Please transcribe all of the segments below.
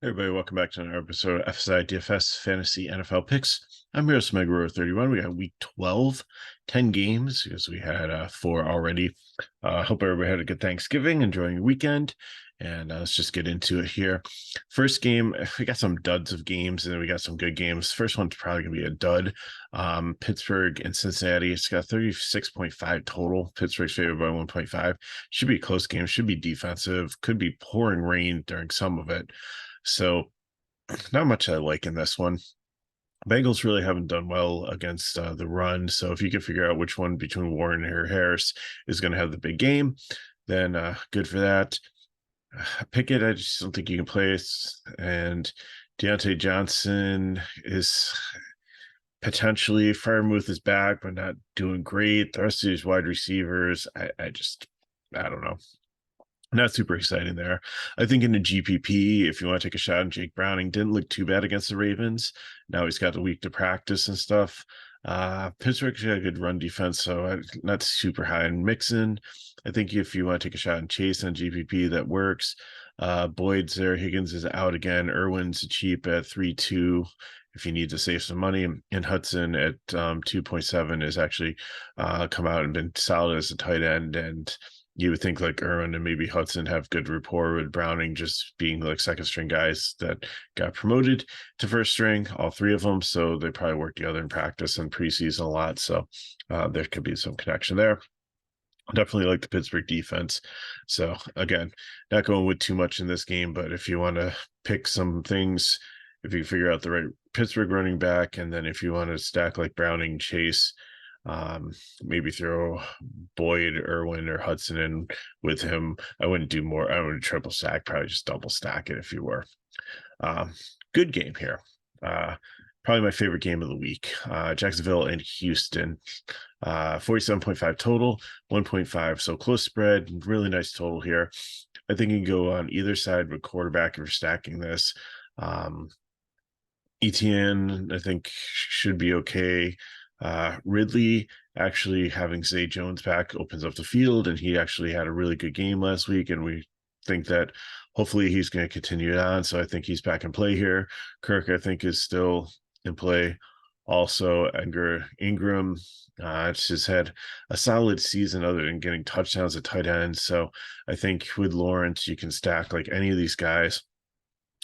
Hey everybody, welcome back to another episode of FSI DFS Fantasy NFL Picks. I'm your host, Megaro31. We got week 12, 10 games because we had 4 already. Hope everybody had a good Thanksgiving, enjoying your weekend. And let's just get into it here. First game, we got some duds of games and then we got some good games. First one's probably going to be a dud. Pittsburgh and Cincinnati. It's got 36.5 total. Pittsburgh's favored by 1.5. Should be a close game, should be defensive, could be pouring rain during some of it. So not much I like in this one. Bengals really haven't done well against the run. So if you can figure out which one between Warren and Harris is going to have the big game, then good for that. Pickett, I just don't think you can play it. And Deontay Johnson is potentially Freiermuth is back, but not doing great. The rest of these wide receivers, I don't know. Not super exciting there. I think in the GPP, if you want to take a shot on Jake Browning, didn't look too bad against the Ravens. Now he's got the week to practice and stuff. Pittsburgh's got a good run defense, so not super high in Mixon. I think if you want to take a shot on Chase on GPP, that works. Boyd's there. Higgins is out again. Irwin's cheap at 3.2 if you need to save some money. And Hudson at 2.7 is actually come out and been solid as a tight end. And you would think like Irwin and maybe Hudson have good rapport with Browning, just being like second string guys that got promoted to first string, all three of them. So they probably work together in practice and preseason a lot. So there could be some connection there. Definitely like the Pittsburgh defense. So again, not going with too much in this game, but if you want to pick some things, if you figure out the right Pittsburgh running back, and then if you want to stack like Browning, Chase, maybe throw Boyd, Irwin, or Hudson in with him. I wouldn't do more. I would triple stack, probably just double stack it if you were. Good game here. Probably my favorite game of the week. Jacksonville and Houston. 47.5 total, 1.5. So close spread, really nice total here. I think you can go on either side with quarterback if you're stacking this. ETN, I think, should be okay. Ridley actually having Zay Jones back opens up the field, and he actually had a really good game last week, and we think that hopefully he's going to continue it on. So I think he's back in play here. Kirk, I think, is still in play. Also, Edgar Ingram just had a solid season other than getting touchdowns at tight end. So I think with Lawrence, you can stack like any of these guys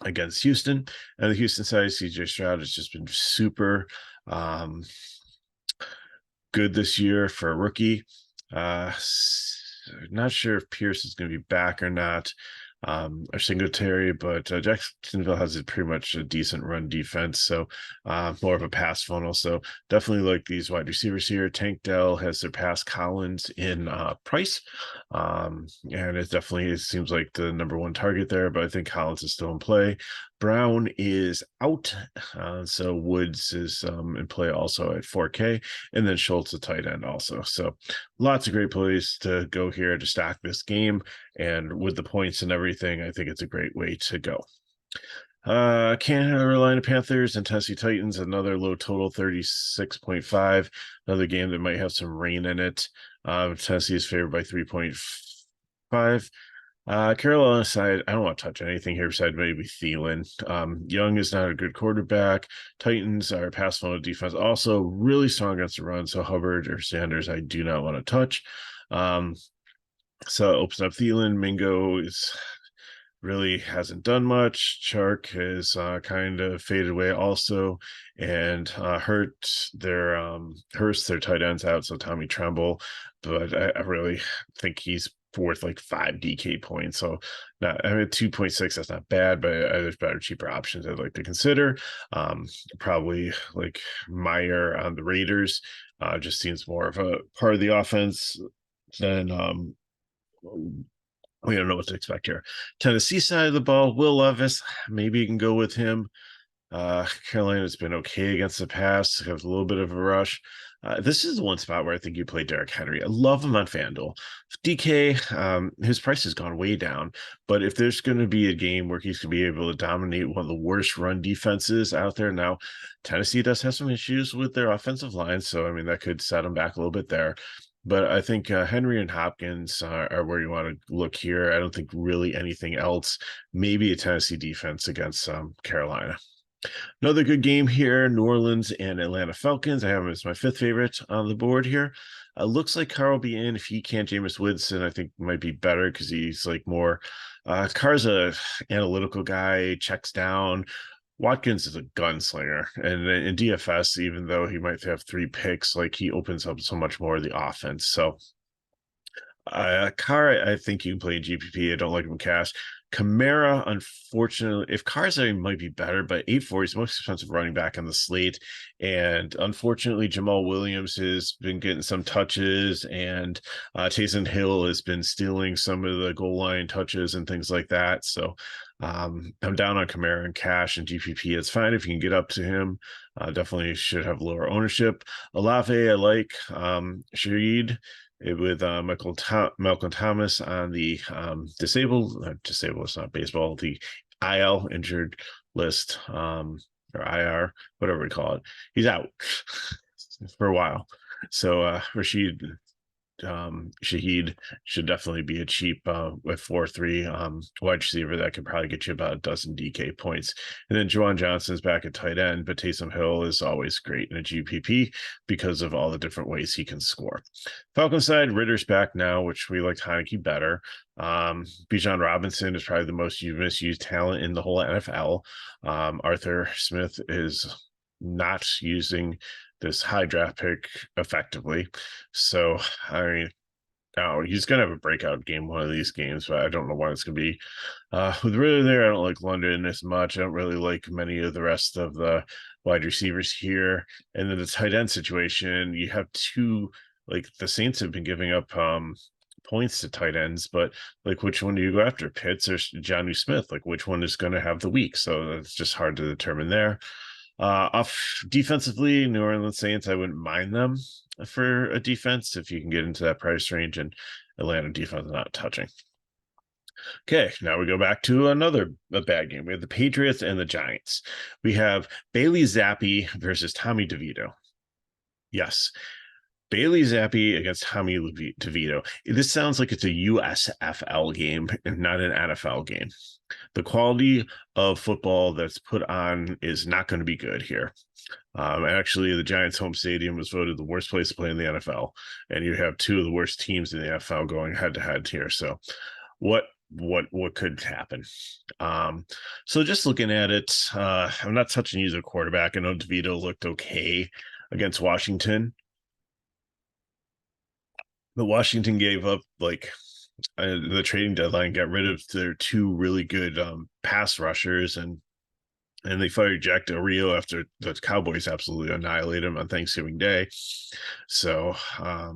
against Houston. And the Houston side, CJ Stroud has just been super good this year for a rookie. Not sure if Pierce is going to be back or not, or Singletary, but Jacksonville has pretty much a decent run defense, so more of a pass funnel. So definitely like these wide receivers here. Tank Dell has surpassed Collins in price, and it seems like the number one target there, but I think Collins is still in play. Brown is out, so Woods is in play also at 4K, and then Schultz a tight end also. So lots of great plays to go here to stack this game, and with the points and everything, I think it's a great way to go. Carolina Panthers and Tennessee Titans, another low total, 36.5. Another game that might have some rain in it. Tennessee is favored by 3.5. Carolina side, I don't want to touch anything here besides maybe Thielen. Young is not a good quarterback. Titans are pass funnel defense, also really strong against the run. So Hubbard or Sanders, I do not want to touch. So it opens up Thielen. Mingo really hasn't done much. Chark has kind of faded away also, and Hurst their tight ends out. So Tommy Tremble, but I really think he's worth like 5 DK points. So 2.6, that's not bad, but there's better, cheaper options I'd like to consider. Probably like Meyer on the Raiders. Just seems more of a part of the offense than we don't know what to expect here. Tennessee side of the ball, Will Levis, maybe you can go with him. Carolina's been okay against the pass, has a little bit of a rush. This is the one spot where I think you play Derrick Henry. I love him on FanDuel. DK, his price has gone way down, but if there's going to be a game where he's going to be able to dominate one of the worst run defenses out there now, Tennessee does have some issues with their offensive line, so I mean that could set him back a little bit there. But I think Henry and Hopkins are where you want to look here. I don't think really anything else. Maybe a Tennessee defense against Carolina. Another good game here, New Orleans and Atlanta Falcons. I have him as my fifth favorite on the board here. Looks like Carr will be in. If he can't, Jameis Winston, I think might be better because he's like more. Carr's a analytical guy, checks down. Watkins is a gunslinger, and in DFS, even though he might have 3 picks, like he opens up so much more of the offense. So Carr, I think you can play in GPP. I don't like him in cash. Kamara, unfortunately, if Carr's might be better, but 8-4 is the most expensive running back on the slate. And unfortunately, Jamal Williams has been getting some touches, and Taysom Hill has been stealing some of the goal line touches and things like that. So I'm down on Kamara and cash and GPP. It's fine if you can get up to him. Definitely should have lower ownership. Olave, I like. Shaheed with Malcolm Thomas on the disabled, it's not baseball, the IL injured list, or IR, whatever we call it. He's out for a while. So Shaheed should definitely be a cheap with 4-3 wide receiver that could probably get you about a dozen DK points. And then Juwan Johnson's back at tight end, but Taysom Hill is always great in a GPP because of all the different ways he can score. Falcon side, Ritter's back now, which we like Heineke better. Bijan Robinson is probably the most misused talent in the whole NFL. Arthur Smith is not using this high draft pick effectively. So, I mean, now he's going to have a breakout game one of these games, but I don't know when it's going to be. With Ritter there, I don't like London as much. I don't really like many of the rest of the wide receivers here. And then the tight end situation, you have two, like the Saints have been giving up points to tight ends, but like which one do you go after, Pitts or Jonnu Smith? Like which one is going to have the week? So that's just hard to determine there. Off defensively, New Orleans Saints, I wouldn't mind them for a defense if you can get into that price range, and Atlanta defense not touching. Okay, now we go back to a bad game. We have the Patriots and the Giants. We have Bailey Zappi versus Tommy DeVito. Yes, Bailey Zappi against Tommy DeVito. This sounds like it's a USFL game and not an NFL game. The quality of football that's put on is not going to be good here. Actually, the Giants' home stadium was voted the worst place to play in the NFL, and you have two of the worst teams in the NFL going head to head here. So, what could happen? So just looking at it, I'm not touching either quarterback. I know DeVito looked okay against Washington, but Washington gave up like the trading deadline, got rid of their two really good pass rushers, and they fired Jack Del Rio after the Cowboys absolutely annihilated him on Thanksgiving Day. So I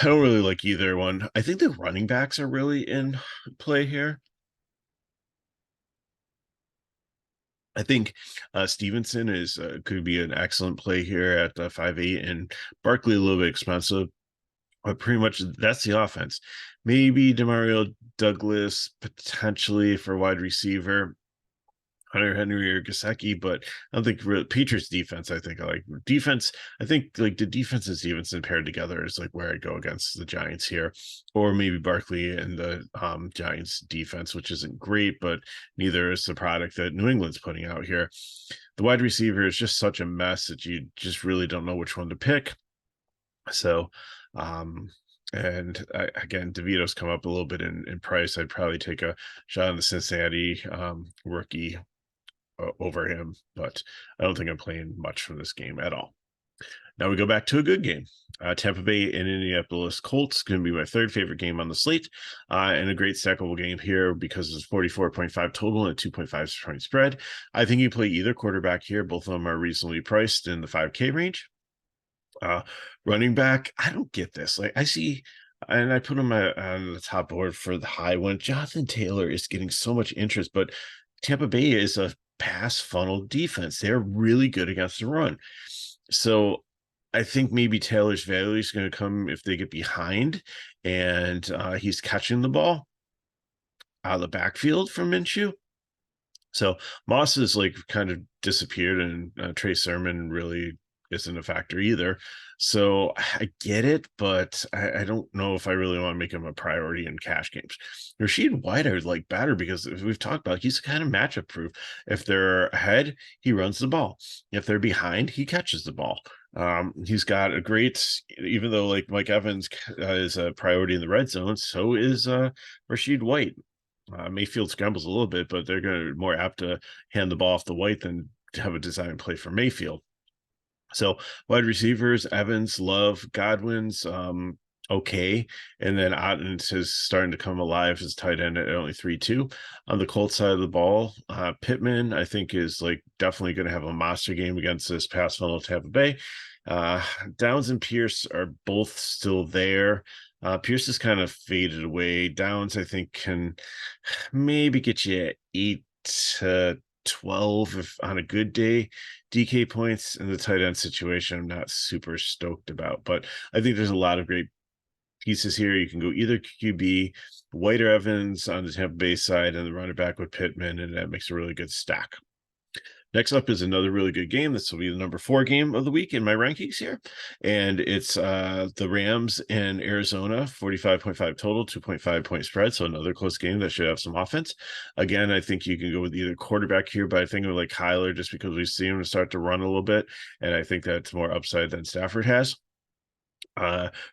don't really like either one. I think the running backs are really in play here. I think Stevenson is could be an excellent play here at 5'8", and Barkley a little bit expensive. But pretty much that's the offense. Maybe Demario Douglas potentially for wide receiver, Hunter Henry or Gesicki, but I don't think Patriots defense. I think I like defense. I think like the defense and Stevenson paired together is like where I go against the Giants here, or maybe Barkley and the Giants defense, which isn't great, but neither is the product that New England's putting out here. The wide receiver is just such a mess that you just really don't know which one to pick. So, and again, DeVito's come up a little bit in price. I'd probably take a shot on the Cincinnati rookie over him, but I don't think I'm playing much from this game at all. Now we go back to a good game. Tampa Bay and Indianapolis Colts going to be my third favorite game on the slate, and a great stackable game here because it's 44.5 total and a 2.5 point spread. I think you play either quarterback here. Both of them are reasonably priced in the 5K range. Running back, I don't get this. Like I see, and I put him on the top board for the high one. Jonathan Taylor is getting so much interest, but Tampa Bay is a pass funnel defense. They're really good against the run. So I think maybe Taylor's value is going to come if they get behind and he's catching the ball out of the backfield from Minshew. So Moss is like kind of disappeared, and Trey Sermon really isn't a factor either. So I get it, but I don't know if I really want to make him a priority in cash games. Rashid White, I would like better because as we've talked about, he's kind of matchup proof. If they're ahead, he runs the ball. If they're behind, he catches the ball. He's got a great, even though like Mike Evans is a priority in the red zone, so is Rashid White. Mayfield scrambles a little bit, but they're going to be more apt to hand the ball off to White than to have a design play for Mayfield. So wide receivers, Evans, Love, Godwin's okay. And then Ottens is starting to come alive as tight end at only 3-2. On the Colts side of the ball, Pittman, I think, is like definitely going to have a monster game against this pass funnel Tampa Bay. Downs and Pierce are both still there. Pierce has kind of faded away. Downs, I think, can maybe get you 8 to 12 if on a good day. DK points in the tight end situation, I'm not super stoked about, but I think there's a lot of great pieces here. You can go either QB, White or Evans on the Tampa Bay side, and the running back with Pittman, and that makes a really good stack. Next up is another really good game. This will be the number 4 game of the week in my rankings here. And it's the Rams in Arizona, 45.5 total, 2.5 point spread. So another close game that should have some offense. Again, I think you can go with either quarterback here, but I think of like Kyler just because we see him start to run a little bit. And I think that's more upside than Stafford has.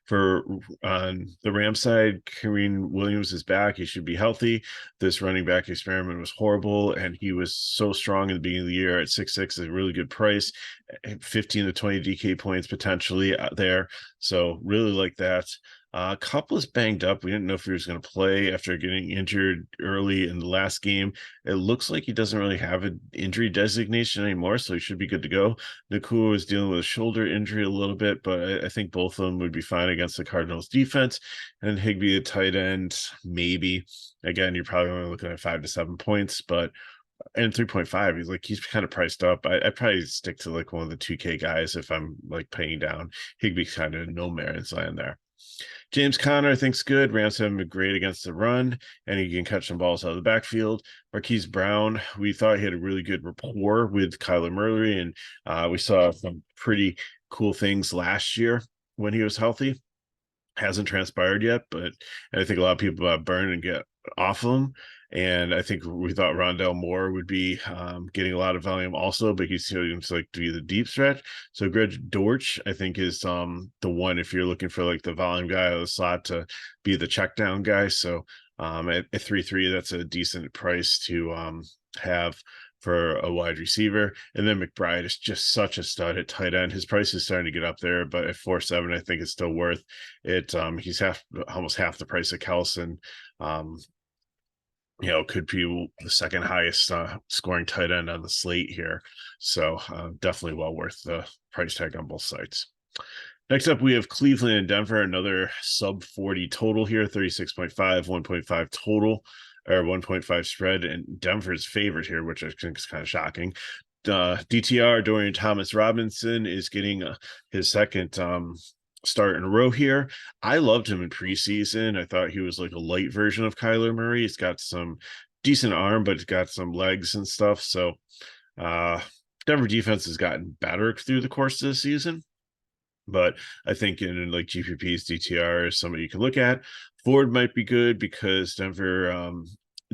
For on the Ram side, Kareem Williams is back. He should be healthy. This running back experiment was horrible, and he was so strong in the beginning of the year at 6'6", a really good price, 15 to 20 DK points potentially there. So really like that. Couple is banged up. We didn't know if he was going to play after getting injured early in the last game. It looks like he doesn't really have an injury designation anymore, so he should be good to go. Nakua is dealing with a shoulder injury a little bit, but I think both of them would be fine against the Cardinals defense. And Higbee, a tight end, maybe. Again, you're probably only looking at 5 to 7 points, but and 3.5, he's kind of priced up. I'd probably stick to like one of the 2K guys if I'm like paying down. Higbee's kind of no man's land there. James Conner, I think's good. Rams have been great against the run, and he can catch some balls out of the backfield. Marquise Brown, we thought he had a really good rapport with Kyler Murray, and we saw some pretty cool things last year when he was healthy. Hasn't transpired yet, but I think a lot of people burn and get off of him. And I think we thought Rondell Moore would be getting a lot of volume also, but he seems like to be the deep stretch. So Greg Dortch, I think, is the one if you're looking for like the volume guy out of the slot to be the check down guy. So at 3-3, that's a decent price to have for a wide receiver. And then McBride is just such a stud at tight end. His price is starting to get up there, but at 4.7, I think it's still worth it. He's almost half the price of Kelson. Could be the second highest scoring tight end on the slate here. So definitely well worth the price tag on both sides. Next up, we have Cleveland and Denver, another sub 40 total here, 36.5, 1.5 total, or 1.5 spread, and Denver's favorite here, which I think is kind of shocking. DTR, Dorian Thomas Robinson, is getting his second start in a row here. I loved him in preseason. I thought he was like a light version of Kyler Murray. He's got some decent arm, but he's got some legs and stuff. So Denver defense has gotten better through the course of the season. But I think in like GPP's DTR is somebody you can look at. Ford might be good because Denver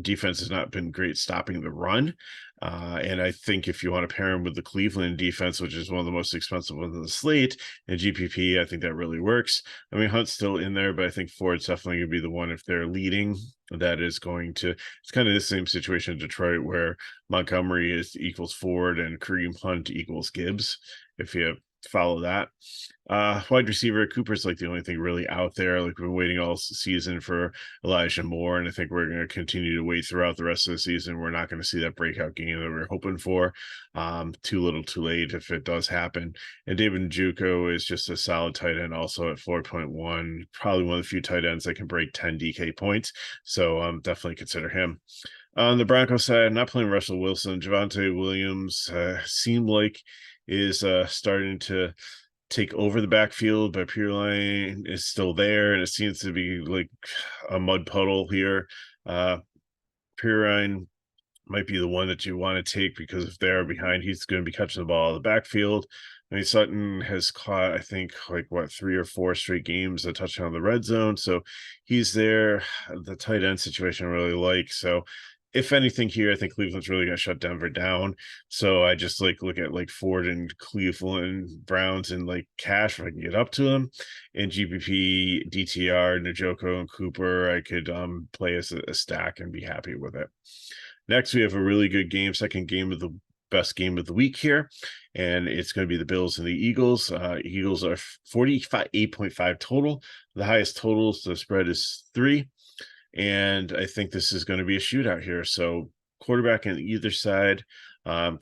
defense has not been great stopping the run. And I think if you want to pair him with the Cleveland defense, which is one of the most expensive ones in the slate, and GPP, I think that really works. I mean, Hunt's still in there, but I think Ford's definitely going to be the one if they're leading. That is going to, it's kind of the same situation in Detroit where Montgomery equals Ford and Kareem Hunt equals Gibbs. If you follow that. Wide receiver, Cooper's like the only thing really out there. Like we've been waiting all season for Elijah Moore, and I think we're going to continue to wait throughout the rest of the season. We're not going to see that breakout game that we're hoping for. Too little, too late if it does happen. And David Njoku is just a solid tight end, also at 4.1. Probably one of the few tight ends that can break 10 DK points. So definitely consider him. On the Broncos side, not playing Russell Wilson. Javonte Williams seemed like is starting to take over the backfield, but Pierline is still there, and it seems to be like a mud puddle here. Pierline might be the one that you want to take because if they're behind, he's going to be catching the ball out of the backfield. I mean, Sutton has caught, I think, like what, 3 or 4 straight games, a touchdown in the red zone. So he's there. The tight end situation I really like. So if anything here, I think Cleveland's really gonna shut Denver down. So I just like look at like Ford and Cleveland Browns and like cash if I can get up to them. In GPP, DTR, Njoku, and Cooper, I could play as a stack and be happy with it. Next, we have a really good game, second game of the best game of the week here, and it's going to be the Bills and the Eagles. Eagles are 8.5 total. The highest totals, the spread is 3, and I think this is going to be a shootout here. So quarterback on either side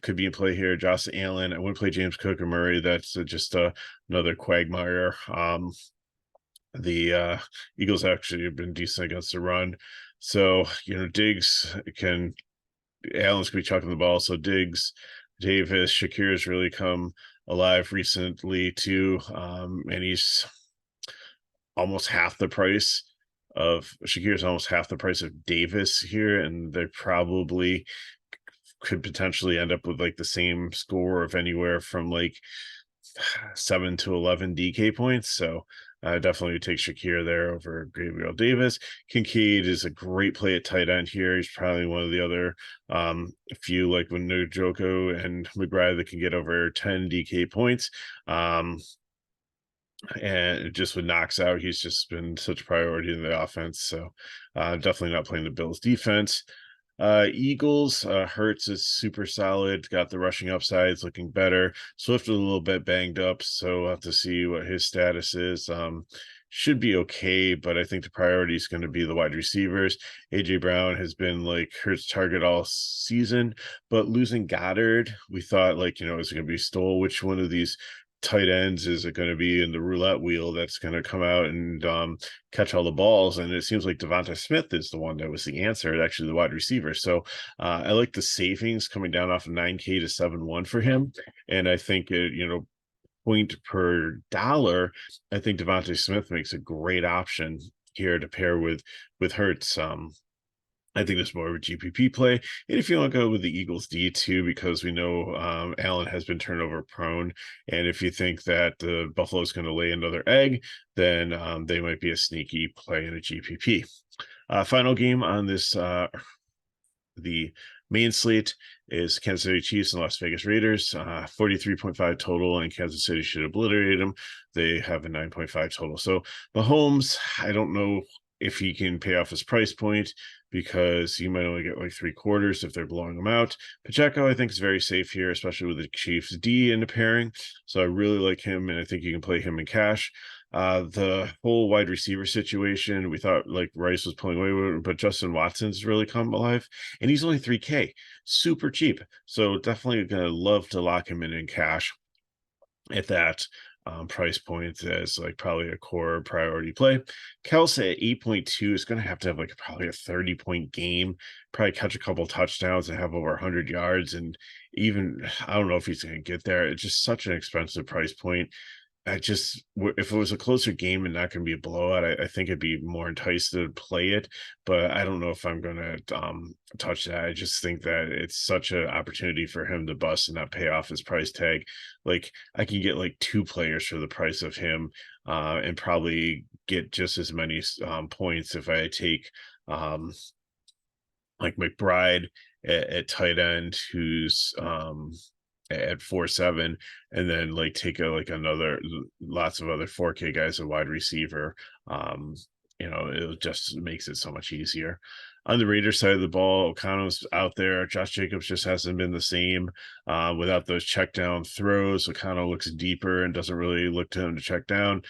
could be in play here. Josh Allen. I wouldn't play James Cook or Murray. That's just another quagmire. The Eagles actually have been decent against the run. So, Diggs can Allen's gonna be chucking the ball. So Diggs, Davis, Shakir's really come alive recently too. And he's almost half the price of Shakir's almost half the price of Davis here, and they probably could potentially end up with like the same score of anywhere from like 7 to 11 DK points. So definitely take Shakir there over Gabriel Davis. Kincaid is a great play at tight end here. He's probably one of the other few like with Njoku and McBride that can get over 10 DK points. And just with knocks out, he's just been such a priority in the offense. So definitely not playing the Bills defense. Eagles, Hurts is super solid, got the rushing upsides looking better. Swift is a little bit banged up, so we'll have to see what his status is. Should be okay, but I think the priority is going to be the wide receivers. AJ Brown has been like Hurts target all season, but losing Goddard, we thought like, is it going to be Stoll? Which one of these tight ends is it going to be in the roulette wheel that's going to come out and catch all the balls? And it seems like Devonta Smith is the one that was the answer, actually the wide receiver. So I like the savings coming down off of 9K to 7-1 for him. And I think point per dollar, I think Devonta Smith makes a great option here to pair with Hurts. I think it's more of a GPP play. And if you want to go with the Eagles D too, because we know Allen has been turnover prone. And if you think that the Buffalo is going to lay another egg, then they might be a sneaky play in a GPP. Final game on this, the main slate is Kansas City Chiefs and Las Vegas Raiders. 43.5 total, and Kansas City should obliterate them. They have a 9.5 total. So Mahomes, I don't know if he can pay off his price point, because you might only get like 3/4 if they're blowing him out. Pacheco, I think, is very safe here, especially with the Chiefs D in the pairing. So I really like him, and I think you can play him in cash. The whole wide receiver situation, we thought like Rice was pulling away with it, but Justin Watson's really come alive, and he's only 3K, super cheap. So definitely gonna love to lock him in cash at that price point as like probably a core priority play. Kelsey at 8.2 is going to have like probably a 30-point game, probably catch a couple touchdowns and have over 100 yards. And even, I don't know if he's going to get there. It's just such an expensive price point. If it was a closer game and not going to be a blowout, I think I'd be more enticed to play it, but I don't know if I'm going to touch that. I just think that it's such an opportunity for him to bust and not pay off his price tag. Like I can get like 2 players for the price of him, and probably get just as many points if I take like McBride at tight end, who's at 4.7, and then like take another lots of other 4K guys, a wide receiver. It just makes it so much easier. On the Raiders side of the ball, O'Connell's out there. Josh Jacobs just hasn't been the same without those check down throws. O'Connell looks deeper and doesn't really look to him to check down.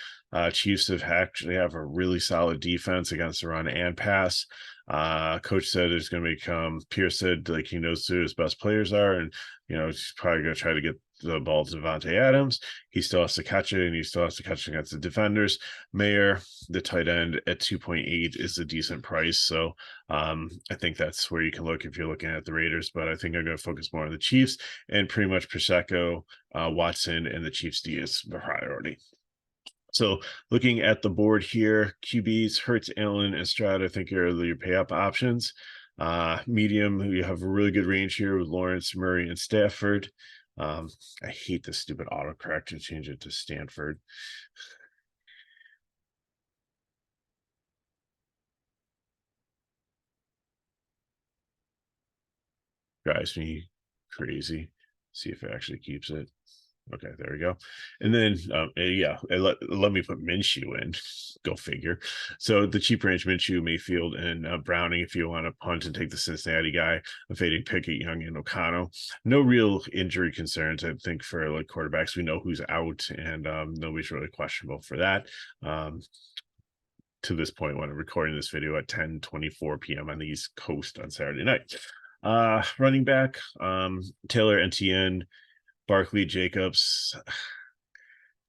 Chiefs actually have a really solid defense against the run and pass. Coach said it's going to become, Pierce said like he knows who his best players are, and he's probably going to try to get the ball to Devontae Adams. He still has to catch it, and he still has to catch it against the defenders. Mayer, the tight end at 2.8 is a decent price. So I think that's where you can look if you're looking at the Raiders, but I think I'm going to focus more on the Chiefs, and pretty much Pacheco, Watson, and the Chiefs D is the priority. So looking at the board here, QBs, Hurts, Allen, and Stroud, I think are your pay up options. Medium, you have a really good range here with Lawrence, Murray, and Stafford. I hate this stupid autocorrect and change it to Stanford. Drives me crazy. See if it actually keeps it. Okay, there we go. And then, yeah, let me put Minshew in. Go figure. So the cheap range Minshew, Mayfield, and Browning, if you want to punt and take the Cincinnati guy, a fading Pickett, Young, and O'Connell. No real injury concerns, I think, for like quarterbacks. We know who's out, and nobody's really questionable for that. To this point, when I'm recording this video at 10:24 p.m. on the East Coast on Saturday night. Running back, Taylor Etienne, Barkley, Jacobs.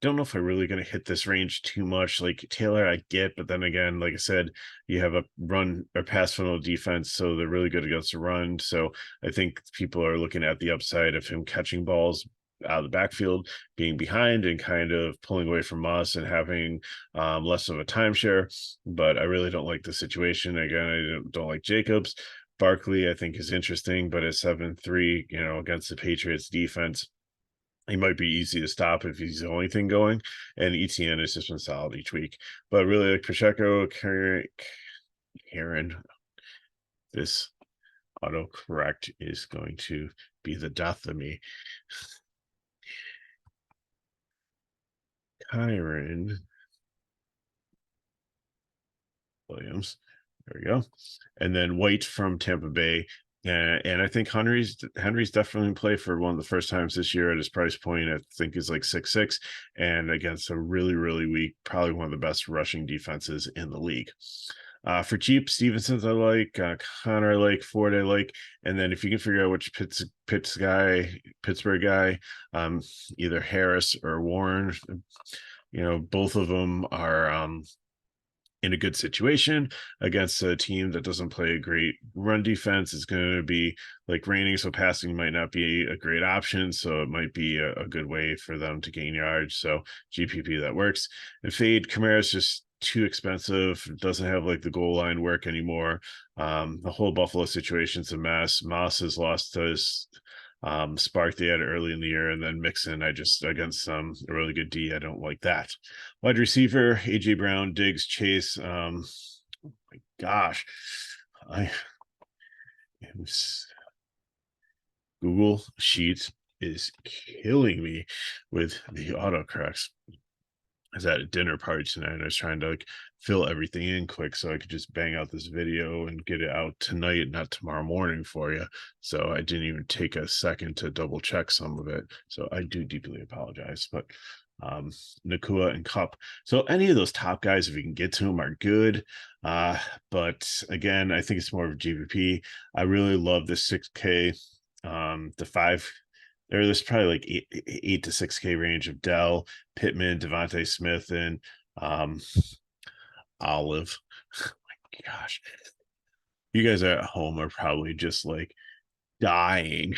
Don't know if I'm really going to hit this range too much. Like Taylor, I get, but then again, like I said, you have a run or pass funnel defense, so they're really good against the run. So I think people are looking at the upside of him catching balls out of the backfield, being behind and kind of pulling away from us and having less of a timeshare. But I really don't like the situation. Again, I don't like Jacobs. Barkley, I think, is interesting, but at 7-3, against the Patriots defense, he might be easy to stop if he's the only thing going. And ETN has just been solid each week. But really, like Pacheco, Karen, this autocorrect is going to be the death of me. Kyron Williams. There we go. And then White from Tampa Bay. And I think Henry's definitely in play for one of the first times this year at his price point. I think is like 6'6", and against a really, really weak, probably one of the best rushing defenses in the league. For cheap, Stevenson's I like, Connor I like, Ford I like, and then if you can figure out which Pittsburgh guy, either Harris or Warren, both of them are in a good situation against a team that doesn't play a great run defense. Is going to be like raining, so passing might not be a great option. So it might be a good way for them to gain yards. So GPP, that works. And fade Kamara is just too expensive. Doesn't have like the goal line work anymore. The whole Buffalo situation's a mess. Moss has lost his spark they had early in the year, and then Mixon, I just against a really good D, I don't like that. Wide receiver, AJ Brown, Diggs, Chase. Oh my gosh, I am Google Sheets is killing me with the autocorrects. I was at a dinner party tonight and I was trying to like fill everything in quick so I could just bang out this video and get it out tonight, not tomorrow morning for you. So I didn't even take a second to double check some of it. So I do deeply apologize. But Nakua and Cup. So any of those top guys, if you can get to them, are good. But again, I think it's more of a GVP. I really love the 6K, the 5. There's probably like 8 to 6K range of Dell, Pittman, Devontae Smith, and Olive. Oh my gosh. You guys at home are probably just like dying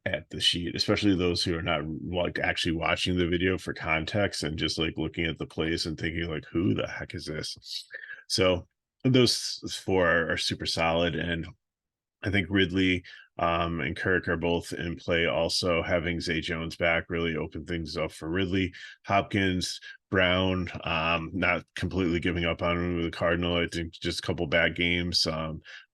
at the sheet, especially those who are not like actually watching the video for context and just like looking at the plays and thinking like, who the heck is this? So those 4 are super solid. And I think Ridley and Kirk are both in play. Also, having Zay Jones back really opened things up for Ridley. Hopkins, Brown, not completely giving up on him with the Cardinal. I think just a couple bad games,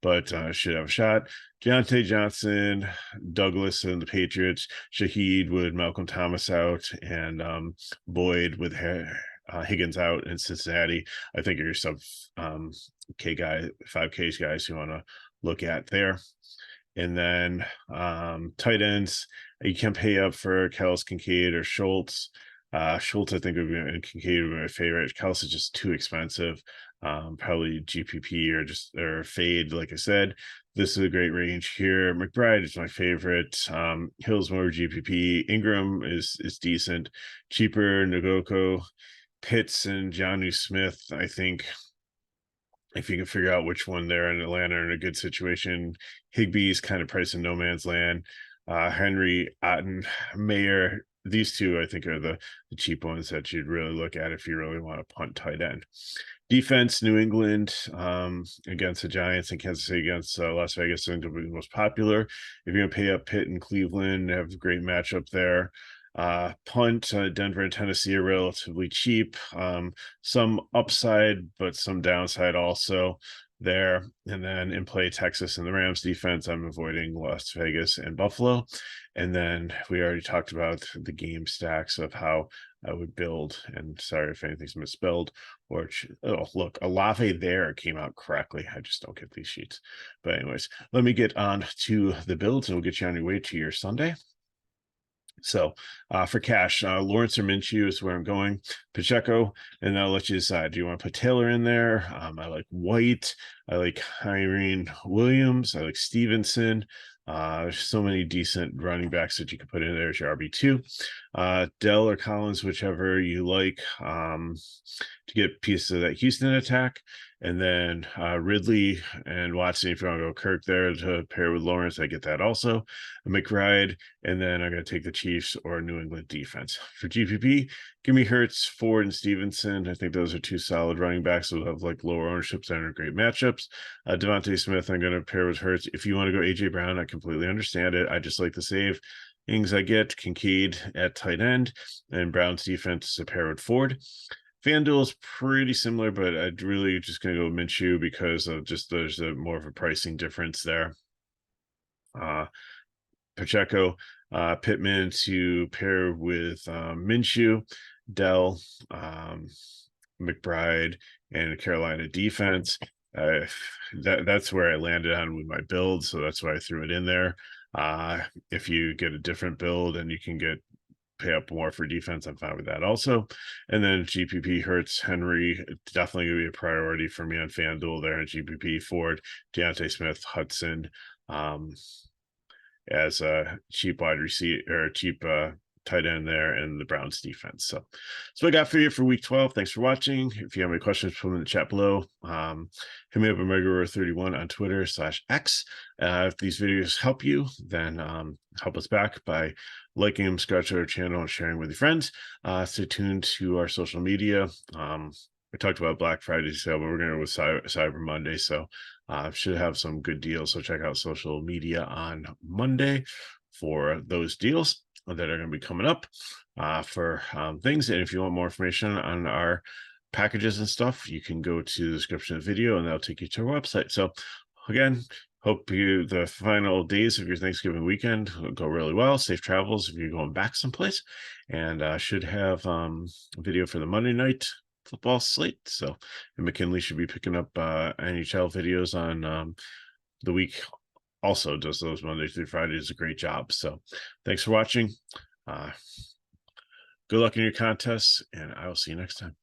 but should have a shot. Deontay Johnson, Douglas and the Patriots, Shaheed with Malcolm Thomas out, and Boyd with Higgins out in Cincinnati. I think are your sub K guy, 5Ks guys you want to look at there. And then tight ends, you can pay up for Kels, Kincaid, or Schultz. Schultz, I think, would be, and Kincaid would be my favorite. Kels is just too expensive. Probably GPP or fade, like I said. This is a great range here. McBride is my favorite. Hill's more GPP. Ingram is decent. Cheaper, Nagoko. Pitts and Jonnu Smith, I think, if you can figure out which one they're in Atlanta are in a good situation. Higbee's kind of priced in no man's land. Henry, Otten, Mayer, these two, I think, are the cheap ones that you'd really look at if you really want to punt tight end. Defense, New England against the Giants and Kansas City against Las Vegas, I think will be the most popular. If you're going to pay up Pitt and Cleveland, have a great matchup there. Punt, Denver and Tennessee are relatively cheap. Some upside, but some downside also there. And then in play, Texas and the Rams defense, I'm avoiding Las Vegas and Buffalo. And then we already talked about the game stacks of how I would build. And sorry if anything's misspelled. Or, oh, look, Olave there came out correctly. I just don't get these sheets. But anyways, let me get on to the builds and we'll get you on your way to your Sunday. So for cash, Lawrence or Minshew is where I'm going. Pacheco, and I'll let you decide. Do you want to put Taylor in there? I like White. I like Kyren Williams. I like Stevenson. There's so many decent running backs that you can put in there as your RB2. Dell or Collins, whichever you like, to get pieces of that Houston attack. And then Ridley and Watson, if you want to go Kirk there to pair with Lawrence, I get that also. McBride, and then I'm going to take the Chiefs or New England defense. For GPP, give me Hurts, Ford, and Stevenson. I think those are two solid running backs who have like lower ownerships and are great matchups. Devontae Smith, I'm going to pair with Hurts. If you want to go AJ Brown, I completely understand it. I just like the savings I get. Kincaid at tight end, and Brown's defense is a pair with Ford. FanDuel is pretty similar, but I'd really just going to go Minshew because of just there's more of a pricing difference there. Pacheco, Pittman to pair with Minshew, Dell, McBride, and Carolina defense. That's where I landed on with my build, so that's why I threw it in there. If you get a different build and you can pay up more for defense, I'm fine with that also. And then GPP, Hurts, Henry, definitely going to be a priority for me on FanDuel there. And GPP, Ford, Deontay Smith, Hudson, as a cheap wide receiver or cheap tight end there, and the Browns defense. So I got for you for week 12. Thanks for watching. If you have any questions, put them in the chat below. Hit me up at Megaro31 on Twitter /X. If these videos help you, then help us back by liking them, subscribe to our channel, and sharing with your friends. Stay tuned to our social media. We talked about Black Friday sale, but we're going to go with Cyber Monday. So should have some good deals. So check out social media on Monday for those deals that are going to be coming up for things. And if you want more information on our packages and stuff, you can go to the description of the video and that'll take you to our website. So again, hope the final days of your Thanksgiving weekend go really well. Safe travels if you're going back someplace, and should have a video for the Monday night football slate. So, and McKinley should be picking up NHL videos on the week. Also does those Monday through Friday. Does a great job. So thanks for watching. Good luck in your contests, and I will see you next time.